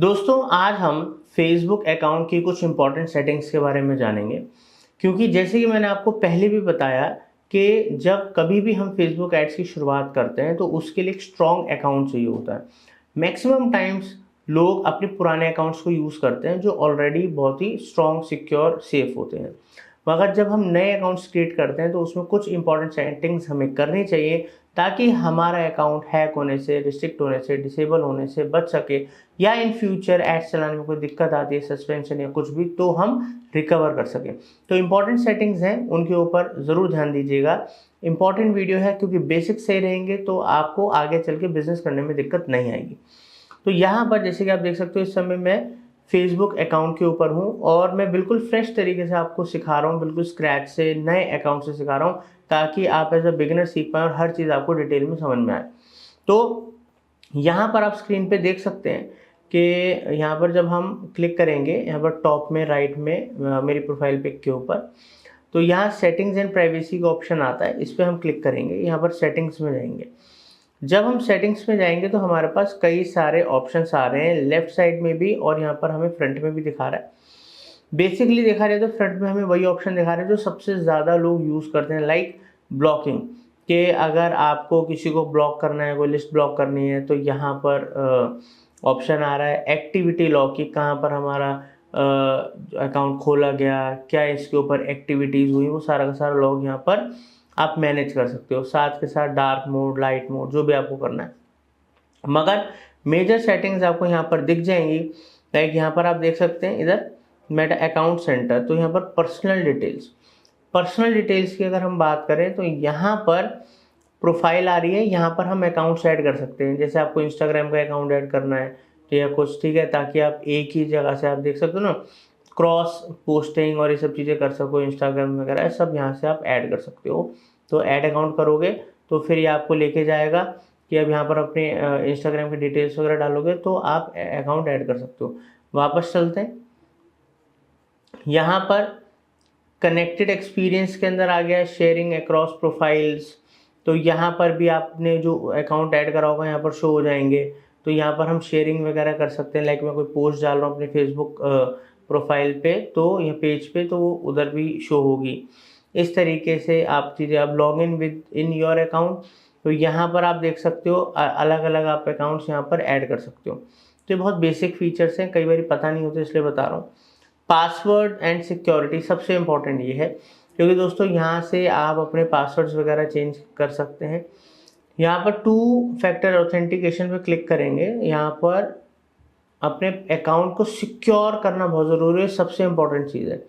दोस्तों आज हम फेसबुक अकाउंट की कुछ इंपॉर्टेंट सेटिंग्स के बारे में जानेंगे, क्योंकि जैसे कि मैंने आपको पहले भी बताया कि जब कभी भी हम फेसबुक एड्स की शुरुआत करते हैं तो उसके लिए एक स्ट्रॉन्ग अकाउंट चाहिए होता है। मैक्सिमम टाइम्स लोग अपने पुराने अकाउंट्स को यूज़ करते हैं जो ऑलरेडी बहुत ही स्ट्रॉन्ग, सिक्योर, सेफ होते हैं। मगर जब हम नए अकाउंट्स क्रिएट करते हैं तो उसमें कुछ इंपॉर्टेंट सेटिंग्स हमें करनी चाहिए ताकि हमारा अकाउंट हैक होने से, रिस्ट्रिक्ट होने से, डिसेबल होने से बच सके, या इन फ्यूचर एड्स चलाने में कोई दिक्कत आती है, सस्पेंशन या कुछ भी, तो हम रिकवर कर सकें। तो इंपॉर्टेंट सेटिंग्स हैं, उनके ऊपर ज़रूर ध्यान दीजिएगा। इंपॉर्टेंट वीडियो है क्योंकि बेसिक सही रहेंगे तो आपको आगे चल के बिजनेस करने में दिक्कत नहीं आएगी। तो यहाँ पर जैसे कि आप देख सकते हो इस समय मैं फेसबुक अकाउंट के ऊपर हूँ और मैं बिल्कुल फ्रेश तरीके से आपको सिखा रहा हूँ, बिल्कुल स्क्रैच से, नए अकाउंट से सिखा रहा हूँ ताकि आप एज अ बिगिनर सीख पाएँ और हर चीज़ आपको डिटेल में समझ में आए। तो यहाँ पर आप स्क्रीन पे देख सकते हैं कि यहाँ पर जब हम क्लिक करेंगे, यहाँ पर टॉप में राइट में मेरी प्रोफाइल पिक के ऊपर, तो यहाँ सेटिंग्स एंड प्राइवेसी का ऑप्शन आता है, इस पर हम क्लिक करेंगे। यहाँ पर सेटिंग्स में जाएंगे। जब हम सेटिंग्स में जाएंगे तो हमारे पास कई सारे ऑप्शंस आ रहे हैं, लेफ्ट साइड में भी और यहाँ पर हमें फ्रंट में भी दिखा रहा है। बेसिकली देखा जाए तो फ्रंट में हमें वही ऑप्शन दिखा रहे हैं जो सबसे ज़्यादा लोग यूज़ करते हैं, लाइक ब्लॉकिंग, कि अगर आपको किसी को ब्लॉक करना है, कोई लिस्ट ब्लॉक करनी है, तो यहाँ पर ऑप्शन आ रहा है एक्टिविटी लॉक की, कहाँ पर हमारा अकाउंट खोला गया, क्या इसके ऊपर एक्टिविटीज़ हुई, वो सारा का सारा लॉग यहाँ पर आप मैनेज कर सकते हो, साथ के साथ डार्क मोड, लाइट मोड, जो भी आपको करना है। मगर मेजर सेटिंग्स आपको यहाँ पर दिख जाएंगी। लाइक यहाँ पर आप देख सकते हैं इधर मेटा अकाउंट सेंटर, तो यहाँ पर पर्सनल डिटेल्स की अगर हम बात करें तो यहाँ पर प्रोफाइल आ रही है, यहाँ पर हम अकाउंट्स ऐड कर सकते हैं। जैसे आपको इंस्टाग्राम का अकाउंट ऐड करना है तो या कुछ, ठीक है, ताकि आप एक ही जगह से आप देख सकते हो ना, क्रॉस पोस्टिंग और ये सब चीज़ें कर सको, इंस्टाग्राम वगैरह सब यहाँ से आप ऐड कर सकते हो। तो ऐड अकाउंट करोगे तो फिर ये आपको लेके जाएगा कि अब यहाँ पर अपने इंस्टाग्राम के डिटेल्स वगैरह डालोगे तो आप अकाउंट ऐड कर सकते हो। वापस चलते हैं, यहाँ पर कनेक्टेड एक्सपीरियंस के अंदर आ गया शेयरिंग अक्रॉस प्रोफाइल्स। तो यहाँ पर भी आपने जो अकाउंट ऐड करा होगा यहाँ पर शो हो जाएंगे। तो यहाँ पर हम शेयरिंग वगैरह कर सकते हैं, लाइक मैं कोई पोस्ट डाल रहा हूँ अपने फेसबुक प्रोफाइल पे तो या पेज पे, तो वो उधर भी शो होगी। इस तरीके से आप चीज़ें, आप log in with in your account, तो यहाँ पर आप देख सकते हो अलग अलग आप अकाउंट्स यहाँ पर ऐड कर सकते हो। तो ये बहुत बेसिक फीचर्स हैं, कई बार पता नहीं होते इसलिए बता रहा हूँ। पासवर्ड एंड सिक्योरिटी सबसे इम्पॉर्टेंट ये है, क्योंकि दोस्तों यहाँ से आप अपने पासवर्ड्स वगैरह चेंज कर सकते हैं। यहाँ पर 2 फैक्टर ऑथेंटिकेशन पे क्लिक करेंगे। यहाँ पर अपने अकाउंट को सिक्योर करना बहुत ज़रूरी है, सबसे इम्पॉर्टेंट चीज़ है।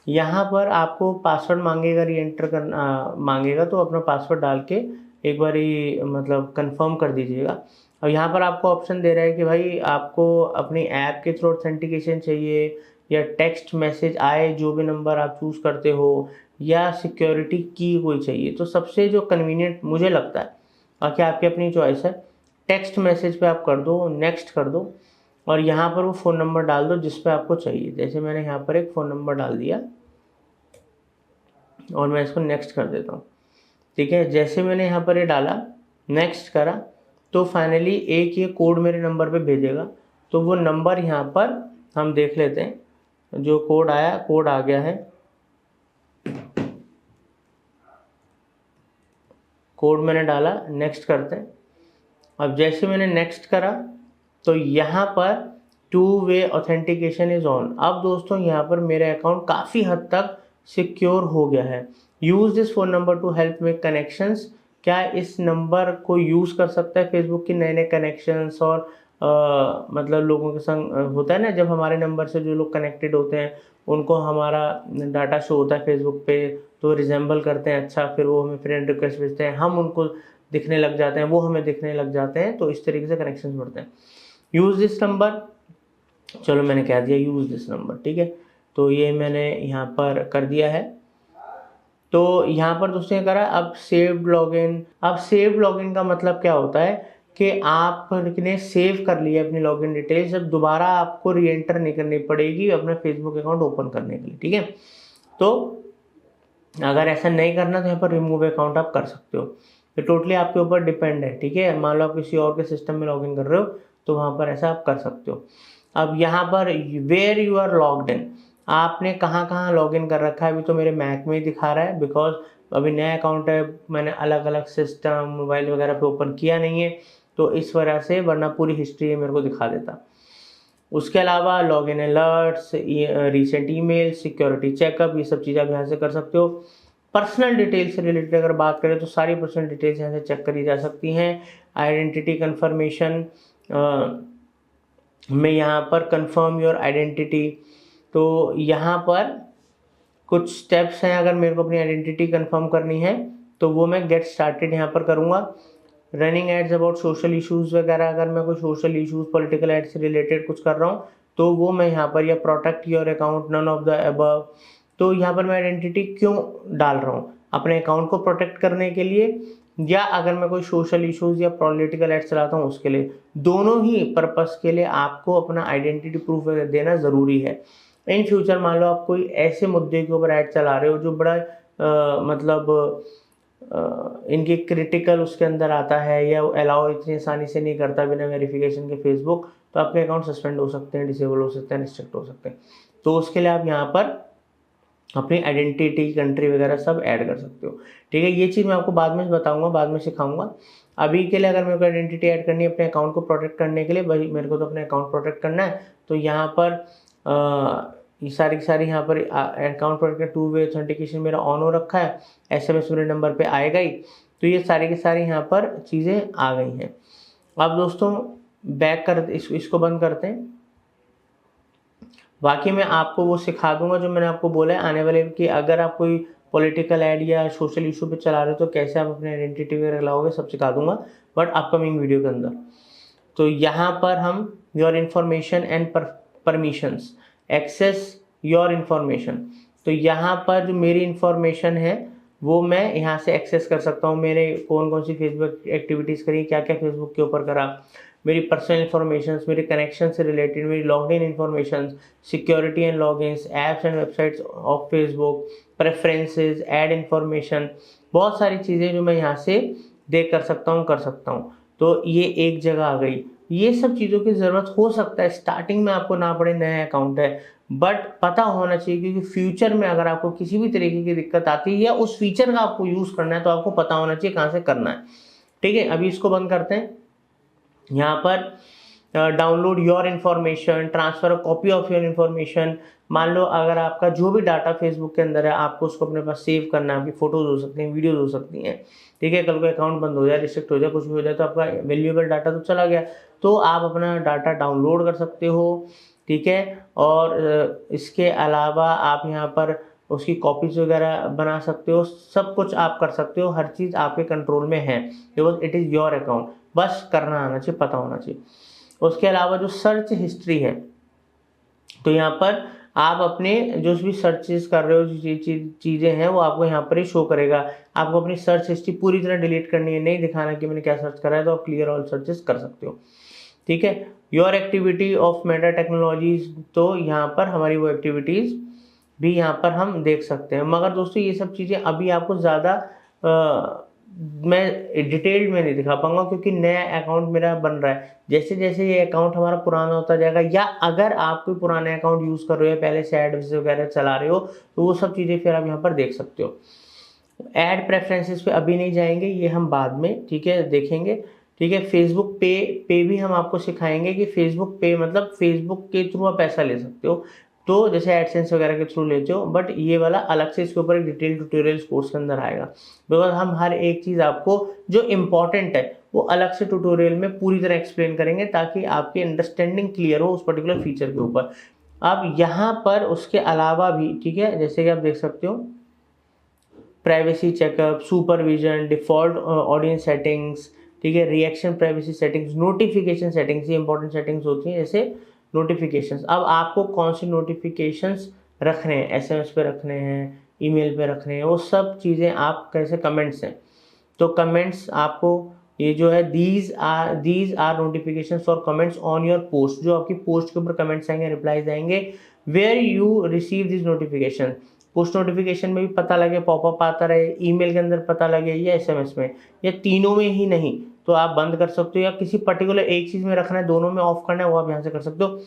यहाँ पर आपको पासवर्ड मांगेगा, री एंटर करना मांगेगा, तो अपना पासवर्ड डाल के एक बार ही मतलब कंफर्म कर दीजिएगा। और यहाँ पर आपको ऑप्शन दे रहा है कि भाई आपको अपनी ऐप के थ्रू ऑथेंटिकेशन चाहिए या टेक्स्ट मैसेज आए, जो भी नंबर आप चूज़ करते हो, या सिक्योरिटी की कोई चाहिए। तो सबसे जो कन्वीनियंट मुझे लगता है, बाकी आपकी अपनी चॉइस है, टेक्स्ट मैसेज पे आप कर दो, नेक्स्ट कर दो और यहाँ पर वो फ़ोन नंबर डाल दो जिस पे आपको चाहिए। जैसे मैंने यहाँ पर एक फ़ोन नंबर डाल दिया और मैं इसको नेक्स्ट कर देता हूँ, ठीक है। जैसे मैंने यहाँ पर ये डाला, नेक्स्ट करा, तो फाइनली एक ये कोड मेरे नंबर पे भेजेगा। तो वो नंबर यहाँ पर हम देख लेते हैं, जो कोड आया, कोड आ गया है, कोड मैंने डाला, नेक्स्ट करते हैं। अब जैसे मैंने नेक्स्ट करा तो यहाँ पर 2 वे ऑथेंटिकेशन इज ऑन। अब दोस्तों यहाँ पर मेरा अकाउंट काफ़ी हद तक सिक्योर हो गया है। Use this phone number two help make connections, क्या इस नंबर को यूज़ कर सकता है फेसबुक के नए नए कनेक्शंस और मतलब लोगों के संग होता है ना, जब हमारे नंबर से जो लोग कनेक्टेड होते हैं उनको हमारा डाटा शो होता है फेसबुक पे, तो रिजेंबल करते हैं, अच्छा, फिर वो हमें फ्रेंड रिक्वेस्ट भेजते हैं, हम उनको दिखने लग जाते हैं, वो हमें दिखने लग जाते हैं, तो इस तरीके से कनेक्शन बढ़ते हैं। यूज़ दिस नंबर, चलो मैंने कह दिया यूज़ दिस नंबर, ठीक है। तो ये मैंने यहाँ पर कर दिया है। तो यहाँ पर दोस्तों ये करा। अब सेव्ड लॉगिन, अब सेव्ड लॉगिन का मतलब क्या होता है कि आपने सेव कर लिया अपनी लॉगिन डिटेल्स, अब दोबारा आपको री एंटर नहीं करनी पड़ेगी अपना फेसबुक अकाउंट ओपन करने के लिए, ठीक है। तो अगर ऐसा नहीं करना तो यहाँ पर रिमूव अकाउंट आप कर सकते हो। तो टोटली आपके ऊपर डिपेंड है, ठीक है। मान लो आप किसी और के सिस्टम में लॉगिन कर रहे हो तो वहाँ पर ऐसा आप कर सकते हो। अब यहाँ पर where you are logged in, आपने कहाँ कहाँ लॉग इन कर रखा है। अभी तो मेरे मैक में ही दिखा रहा है बिकॉज अभी नया अकाउंट है, मैंने अलग अलग सिस्टम मोबाइल वगैरह पे ओपन किया नहीं है, तो इस वजह से, वरना पूरी हिस्ट्री मेरे को दिखा देता। उसके अलावा log in alerts, recent email, security checkup, ये सब चीज़ें आप यहाँ से कर सकते हो। पर्सनल डिटेल से रिलेटेड अगर बात करें तो सारी पर्सनल डिटेल्स यहाँ से चेक करी जा सकती हैं। आइडेंटिटी कंफर्मेशन में यहाँ पर कंफर्म योर आइडेंटिटी, तो यहाँ पर कुछ स्टेप्स हैं, अगर मेरे को अपनी आइडेंटिटी कंफर्म करनी है तो वो मैं गेट स्टार्टेड यहाँ पर करूँगा। Running ads about social issues वगैरह, अगर मैं कोई सोशल इश्यूज़ पॉलिटिकल एड से रिलेटेड कुछ कर रहा हूँ तो वो मैं यहाँ पर, या protect your account none of the above, तो यहाँ पर मैं आइडेंटिटी क्यों डाल रहा हूँ, अपने अकाउंट को प्रोटेक्ट करने के लिए, या अगर मैं कोई सोशल इश्यूज़ या पॉलिटिकल एड चलाता हूँ उसके लिए। दोनों ही पर्पस के लिए आपको अपना आइडेंटिटी प्रूफ देना ज़रूरी है। इन फ्यूचर मान लो आप कोई ऐसे मुद्दे के ऊपर ऐड चला रहे हो जो बड़ा मतलब इनके क्रिटिकल उसके अंदर आता है, या अलाउ इतनी आसानी से नहीं करता बिना वेरिफिकेशन के फेसबुक, तो आपके अकाउंट सस्पेंड हो सकते हैं, डिसेबल हो सकते हैं, रिस्ट्रिक्ट हो सकते हैं। तो उसके लिए आप यहाँ पर अपनी आइडेंटिटी, कंट्री वगैरह सब ऐड कर सकते हो। ठीक है, ये चीज़ मैं आपको बाद में बताऊंगा, बाद में सिखाऊंगा। अभी के लिए अगर मेरे को आइडेंटिटी ऐड करनी है अपने अकाउंट को प्रोटेक्ट करने के लिए, भाई मेरे को तो अपने अकाउंट प्रोटेक्ट करना है, तो यहाँ पर ये सारी की सारी यहाँ पर account protect two way authentication मेरा ऑन हो रखा है, SMS मेरे नंबर पे आएगा ही, तो ये सारी की सारी यहाँ पर चीज़ें आ गई हैं। अब दोस्तों बैक कर इसको बंद करते हैं। बाकी मैं आपको वो सिखा दूंगा जो मैंने आपको बोला है आने वाले, कि अगर आप कोई पॉलिटिकल ऐड या सोशल इशू पे चला रहे हो तो कैसे आप अपने आइडेंटिटी वगैरह लाओगे, सब सिखा दूंगा बट अपकमिंग वीडियो के अंदर। तो यहाँ पर हम your information and permissions, access your information, तो यहाँ पर जो मेरी इन्फॉर्मेशन है वो मैं यहाँ से एक्सेस कर सकता हूँ। मेरे कौन कौन सी फेसबुक एक्टिविटीज़ करी, क्या क्या फेसबुक के ऊपर करा, मेरी पर्सनल इन्फॉर्मेशन, मेरे कनेक्शन से रिलेटेड, मेरी login information, security and logins, apps and websites of Facebook, preferences, ad information, बहुत सारी चीज़ें जो मैं यहाँ से देख कर सकता हूँ, कर सकता हूँ। तो ये एक जगह आ गई। ये सब चीज़ों की ज़रूरत हो सकता है स्टार्टिंग में आपको ना पड़े, नया अकाउंट है, बट पता होना चाहिए, क्योंकि फ्यूचर में अगर आपको किसी भी तरीके की दिक्कत आती है या उस फीचर का आपको यूज़ करना है तो आपको पता होना चाहिए कहाँ से करना है। ठीक है, अभी इसको बंद करते हैं। यहाँ पर download your information, transfer copy of your information, मान लो अगर आपका जो भी डाटा फेसबुक के अंदर है आपको उसको अपने पास सेव करना है, आपकी फोटोज हो सकती हैं, वीडियोज हो सकती हैं। ठीक है, कल को अकाउंट बंद हो जाए, रिस्ट्रिक्ट हो जाए, कुछ भी हो जाए तो आपका वैल्यूएबल डाटा तो चला गया, तो आप अपना डाटा डाउनलोड कर सकते हो। ठीक है, और इसके अलावा आप यहाँ पर उसकी कॉपीज वगैरह बना सकते हो, सब कुछ आप कर सकते हो, हर चीज़ आपके कंट्रोल में है, because it is your account, बस करना आना चाहिए, पता होना चाहिए। उसके अलावा जो सर्च हिस्ट्री है, तो यहाँ पर आप अपने जो भी सर्चेस कर रहे हो, जो चीज़ें हैं वो आपको यहाँ पर ही शो करेगा। आपको अपनी सर्च हिस्ट्री पूरी तरह डिलीट करनी है, नहीं दिखाना कि मैंने क्या सर्च करा है, तो आप क्लियर ऑल सर्चेस कर सकते हो। ठीक है, your activity of Meta technologies, तो यहाँ पर हमारी वो एक्टिविटीज़ भी यहाँ पर हम देख सकते हैं। मगर दोस्तों ये सब चीज़ें अभी आपको ज़्यादा मैं डिटेल्ड में नहीं दिखा पाऊंगा, क्योंकि नया अकाउंट मेरा बन रहा है। जैसे जैसे ये अकाउंट हमारा पुराना होता जाएगा, या अगर आप कोई पुराने अकाउंट यूज़ कर रहे हो, पहले से एड्स वगैरह चला रहे हो, तो वो सब चीज़ें फिर आप यहाँ पर देख सकते हो। ऐड प्रेफरेंसेस पे अभी नहीं जाएंगे, ये हम बाद में, ठीक है, देखेंगे। ठीक है, फेसबुक पे भी हम आपको सिखाएंगे कि फेसबुक पे मतलब फेसबुक के थ्रू आप पैसा ले सकते हो, तो जैसे एडसेंस वगैरह के थ्रू लेते हो, बट ये वाला अलग से इसके ऊपर एक डिटेल ट्यूटोरियल कोर्स के अंदर आएगा, बिकॉज हम हर एक चीज़ आपको जो इम्पॉर्टेंट है वो अलग से ट्यूटोरियल में पूरी तरह एक्सप्लेन करेंगे, ताकि आपकी अंडरस्टैंडिंग क्लियर हो उस पर्टिकुलर फीचर के ऊपर। अब यहाँ पर उसके अलावा भी, ठीक है, जैसे कि आप देख सकते हो, privacy checkup, supervision, default audience settings, ठीक है, reaction privacy settings, notification settings, ये इंपॉर्टेंट सेटिंग्स होती हैं, जैसे नोटिफिकेशंस। अब आपको कौन सी नोटिफिकेशंस रखने हैं, SMS पे रखने हैं, ईमेल पे रखने हैं, वो सब चीज़ें आप कैसे, कमेंट्स हैं, तो कमेंट्स आपको ये जो है these are notifications for comments on your post, जो आपकी पोस्ट के ऊपर कमेंट्स आएंगे, रिप्लाईज आएंगे, where you receive this notification. Post notification में भी पता लगे, पॉपअप आता रहे, ईमेल के अंदर पता लगे, या SMS में, या तीनों में ही नहीं तो आप बंद कर सकते हो, या किसी पर्टिकुलर एक चीज़ में रखना है, दोनों में ऑफ करना है, वो आप यहाँ से कर सकते हो।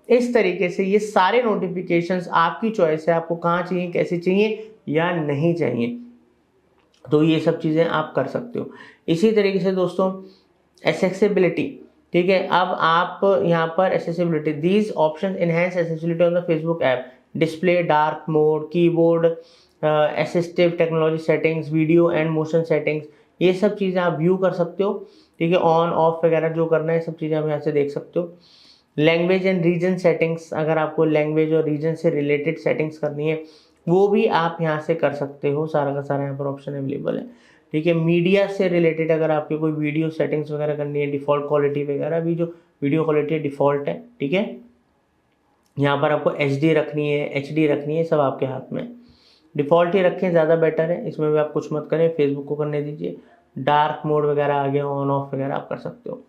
इस तरीके से ये सारे नोटिफिकेशंस आपकी चॉइस है, आपको कहाँ चाहिए, कैसे चाहिए या नहीं चाहिए, तो ये सब चीज़ें आप कर सकते हो। इसी तरीके से दोस्तों एक्सेसिबिलिटी, ठीक है, अब आप यहाँ पर accessibility, these option enhance accessibility on the Facebook app, display, dark mode, keyboard, assistive technology settings, video and motion settings, ये सब चीज़ें आप व्यू कर सकते हो, ठीक है, ऑन ऑफ वगैरह जो करना है सब चीज़ें आप यहाँ से देख सकते हो। लैंग्वेज एंड रीजन सेटिंग्स, अगर आपको लैंग्वेज और रीजन से रिलेटेड सेटिंग्स करनी है वो भी आप यहाँ से कर सकते हो, सारा का सारा यहाँ पर ऑप्शन अवेलेबल है, ठीक है। मीडिया से रिलेटेड अगर आपकी कोई वीडियो सेटिंग्स वगैरह करनी है, डिफ़ॉल्ट क्वालिटी वगैरह भी, जो वीडियो क्वालिटी डिफ़ॉल्ट है, ठीक है, यहाँ पर आपको HD रखनी है, HD रखनी है, सब आपके हाथ में, डिफ़ॉल्ट ही रखें ज़्यादा बेटर है, इसमें भी आप कुछ मत करें, फेसबुक को करने दीजिए। डार्क मोड वगैरह आ गया, ऑन ऑफ वगैरह आप कर सकते हो।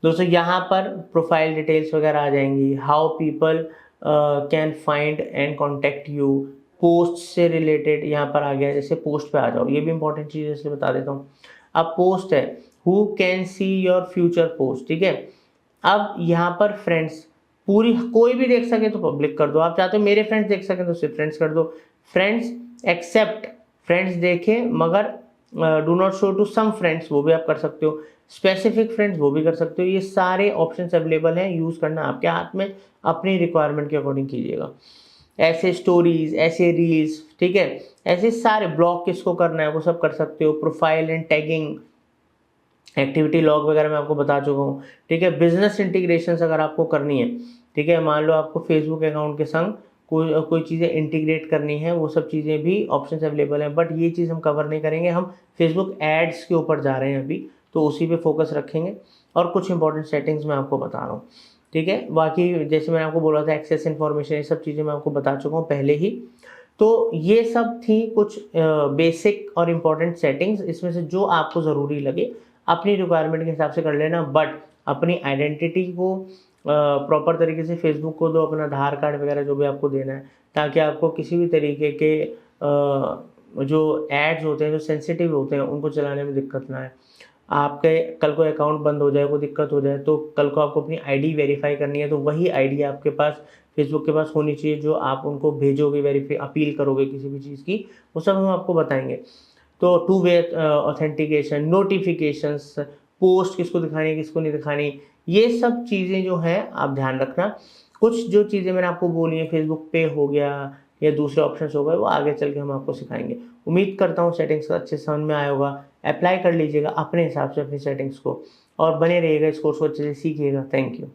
दोस्तों यहाँ पर प्रोफाइल डिटेल्स वगैरह आ जाएंगी, how people can find and contact you, post से रिलेटेड यहाँ पर आ गया, जैसे पोस्ट पे आ जाओ, ये भी इंपॉर्टेंट चीज़ है इसलिए बता देता हूँ। अब पोस्ट है, who can see your future post, ठीक है। अब यहाँ पर फ्रेंड्स, पूरी कोई भी देख सके तो पब्लिक कर दो, आप चाहते हो मेरे फ्रेंड्स देख सकें तो सिर्फ फ्रेंड्स कर दो, फ्रेंड्स एक्सेप्ट फ्रेंड्स देखें मगर do not show to some friends, वो भी आप कर सकते हो, स्पेसिफिक फ्रेंड्स वो भी कर सकते हो। ये सारे ऑप्शंस अवेलेबल हैं, यूज़ करना आपके हाथ में, अपनी रिक्वायरमेंट के अकॉर्डिंग कीजिएगा। ऐसे स्टोरीज, ऐसे रील्स, ठीक है, ऐसे सारे ब्लॉग किसको करना है वो सब कर सकते हो। Profile and tagging, activity log वगैरह मैं आपको बता चुका हूँ, ठीक है। बिजनेस इंटीग्रेशन अगर आपको करनी है, ठीक है, मान लो आपको फेसबुक अकाउंट के संग कोई चीज़ें इंटीग्रेट करनी है, वो सब चीज़ें भी ऑप्शंस अवेलेबल हैं, बट ये चीज़ हम कवर नहीं करेंगे, हम फेसबुक एड्स के ऊपर जा रहे हैं अभी, तो उसी पे फोकस रखेंगे। और कुछ इंपॉर्टेंट सेटिंग्स मैं आपको बता रहा हूँ, ठीक है। बाकी जैसे मैंने आपको बोला था एक्सेस इन्फॉर्मेशन, ये सब चीज़ें मैं आपको बता चुका हूँ पहले ही। तो ये सब थी कुछ बेसिक और इम्पॉर्टेंट सेटिंग्स, इसमें से जो आपको ज़रूरी लगे अपनी रिक्वायरमेंट के हिसाब से कर लेना, बट अपनी आइडेंटिटी को प्रॉपर तरीके से फेसबुक को दो, अपना आधार कार्ड वगैरह जो भी आपको देना है, ताकि आपको किसी भी तरीके के जो एड्स होते हैं जो सेंसिटिव होते हैं उनको चलाने में दिक्कत ना आए। आपके कल को अकाउंट बंद हो जाए, कोई दिक्कत हो जाए, तो कल को आपको अपनी आईडी वेरीफाई करनी है, तो वही आईडी आपके पास फेसबुक के पास होनी चाहिए जो आप उनको भेजोगे, वेरीफाई अपील करोगे किसी भी चीज़ की, वो सब हम आपको बताएंगे। तो 2 वे ऑथेंटिकेशन, नोटिफिकेशंस, पोस्ट किसको दिखानी किसको नहीं दिखानी, ये सब चीज़ें जो हैं आप ध्यान रखना। कुछ जो चीज़ें मैंने आपको बोली हैं, फेसबुक पे हो गया या दूसरे ऑप्शंस हो गए, वो आगे चल के हम आपको सिखाएंगे। उम्मीद करता हूँ सेटिंग्स का अच्छे से समझ में आया होगा, अप्लाई कर लीजिएगा अपने हिसाब से अपनी सेटिंग्स को, और बने रहिएगा, इस कोर्स को अच्छे से सीखिएगा। Thank you.